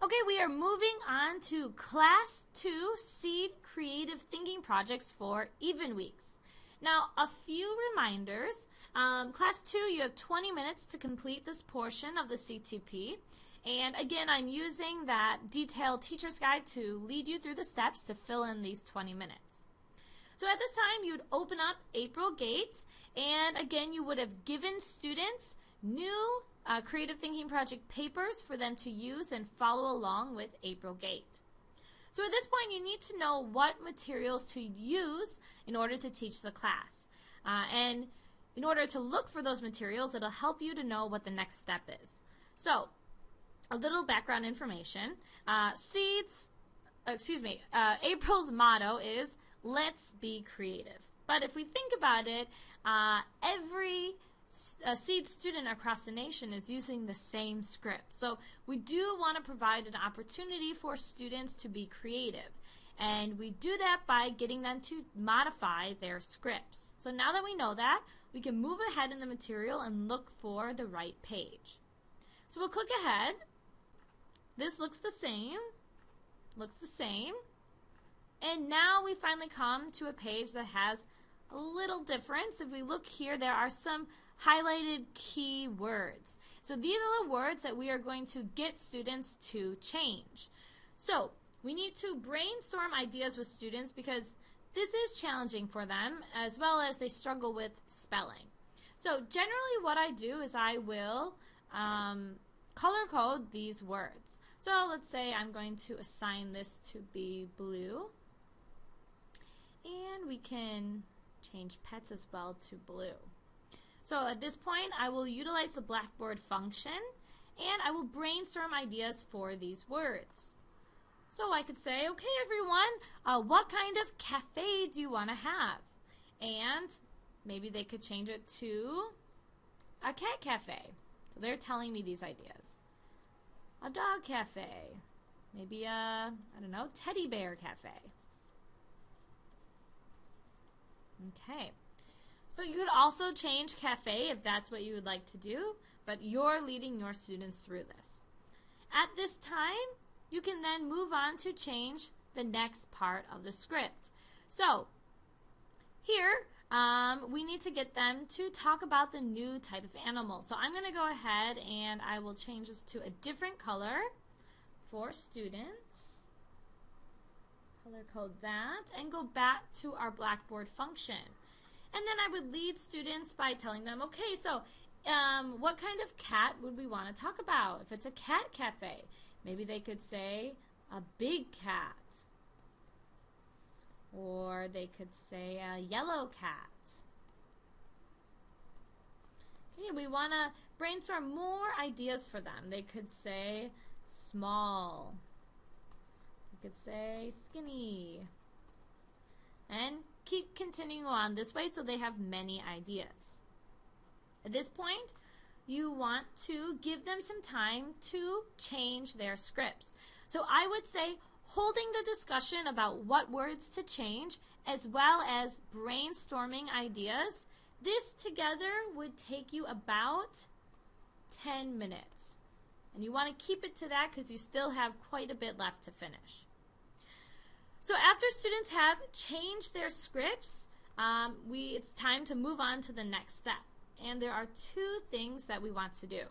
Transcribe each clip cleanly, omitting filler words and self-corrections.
Okay, we are moving on to Class 2 Seed Creative Thinking Projects for Even Weeks. Now, a few reminders. Class 2, you have 20 minutes to complete this portion of the CTP. And again, I'm using that detailed teacher's guide to lead you through the steps to fill in these 20 minutes. So at this time, you'd open up April Gate, and again, you would have given students new Creative Thinking Project papers for them to use and follow along with April Gate. So at this point, you need to know what materials to use in order to teach the class. And in order to look for those materials, it'll help you to know what the next step is. So, a little background information. April's motto is, let's be creative. But if we think about it, every SEED student across the nation is using the same script. So we do want to provide an opportunity for students to be creative. And we do that by getting them to modify their scripts. So now that we know that, we can move ahead in the material and look for the right page. So we'll click ahead. This looks the same. And now we finally come to a page that has a little difference. If we look here, there are some highlighted key words. So these are the words that we are going to get students to change. So we need to brainstorm ideas with students because this is challenging for them as well as they struggle with spelling. So generally what I do is I will color code these words. So let's say I'm going to assign this to be blue, and we can change pets as well to blue. So at this point, I will utilize the Blackboard function, and I will brainstorm ideas for these words. So I could say, okay, everyone, what kind of cafe do you want to have? And maybe they could change it to a cat cafe. So they're telling me these ideas. A dog cafe. Maybe a, teddy bear cafe. Okay. So you could also change cafe if that's what you would like to do, but you're leading your students through this. At this time, you can then move on to change the next part of the script. So here, we need to get them to talk about the new type of animal. So I'm going to go ahead and I will change this to a different color for students. Color code that and go back to our Blackboard function. And then I would lead students by telling them, okay, so what kind of cat would we want to talk about? If it's a cat cafe, maybe they could say a big cat. Or they could say a yellow cat. Okay, we want to brainstorm more ideas for them. They could say small. They could say skinny. And keep continuing on this way so they have many ideas. At this point, you want to give them some time to change their scripts. So I would say holding the discussion about what words to change as well as brainstorming ideas, this together would take you about 10 minutes. And you want to keep it to that because you still have quite a bit left to finish. So after students have changed their scripts, it's time to move on to the next step. And there are two things that we want to do.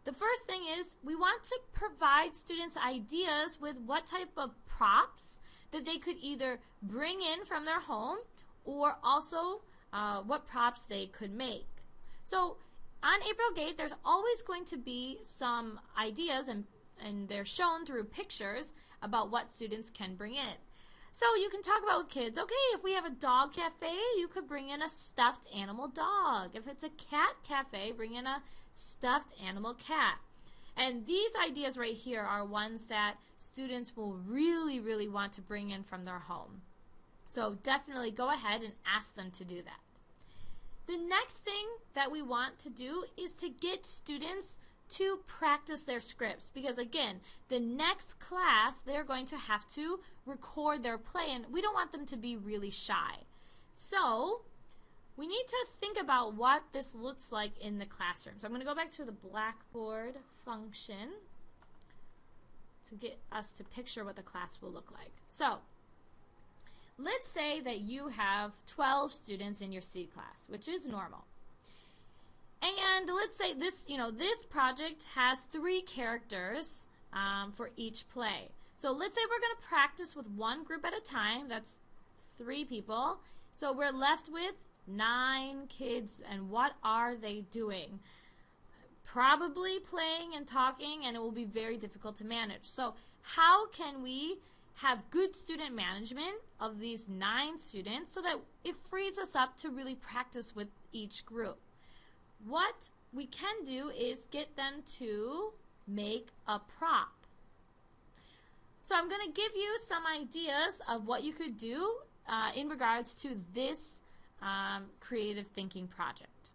The first thing is we want to provide students ideas with what type of props that they could either bring in from their home or also what props they could make. So on April Gate, there's always going to be some ideas and they're shown through pictures about what students can bring in. So you can talk about with kids, okay, if we have a dog cafe, you could bring in a stuffed animal dog. If it's a cat cafe, bring in a stuffed animal cat. And these ideas right here are ones that students will really, really want to bring in from their home. So definitely go ahead and ask them to do that. The next thing that we want to do is to get students to practice their scripts because again, the next class they're going to have to record their play and we don't want them to be really shy. So we need to think about what this looks like in the classroom. So I'm going to go back to the Blackboard function. to get us to picture what the class will look like. So let's say that you have 12 students in your C class, which is normal. And let's say this, this project has 3 characters for each play. So let's say we're going to practice with one group at a time. That's 3 people. So we're left with 9 kids, and what are they doing? Probably playing and talking, and it will be very difficult to manage. So how can we have good student management of these 9 students so that it frees us up to really practice with each group? What we can do is get them to make a prop. So I'm going to give you some ideas of what you could do in regards to this creative thinking project.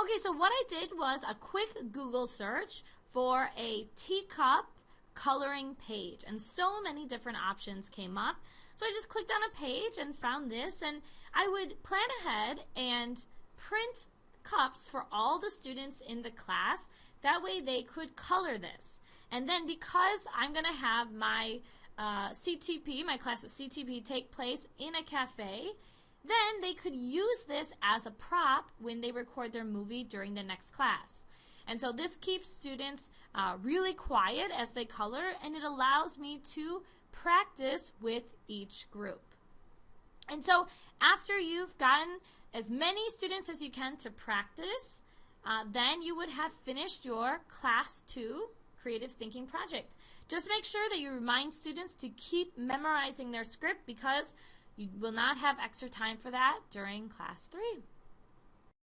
Okay, so what I did was a quick Google search for a teacup coloring page, and so many different options came up. So I just clicked on a page and found this, and I would plan ahead and print cups for all the students in the class. That way they could color this. And then because I'm going to have my CTP, my class at CTP, take place in a cafe, then they could use this as a prop when they record their movie during the next class. And so this keeps students really quiet as they color, and it allows me to practice with each group. And so after you've gotten as many students as you can to practice, then you would have finished your Class 2 Creative Thinking project. Just make sure that you remind students to keep memorizing their script, because you will not have extra time for that during Class 3.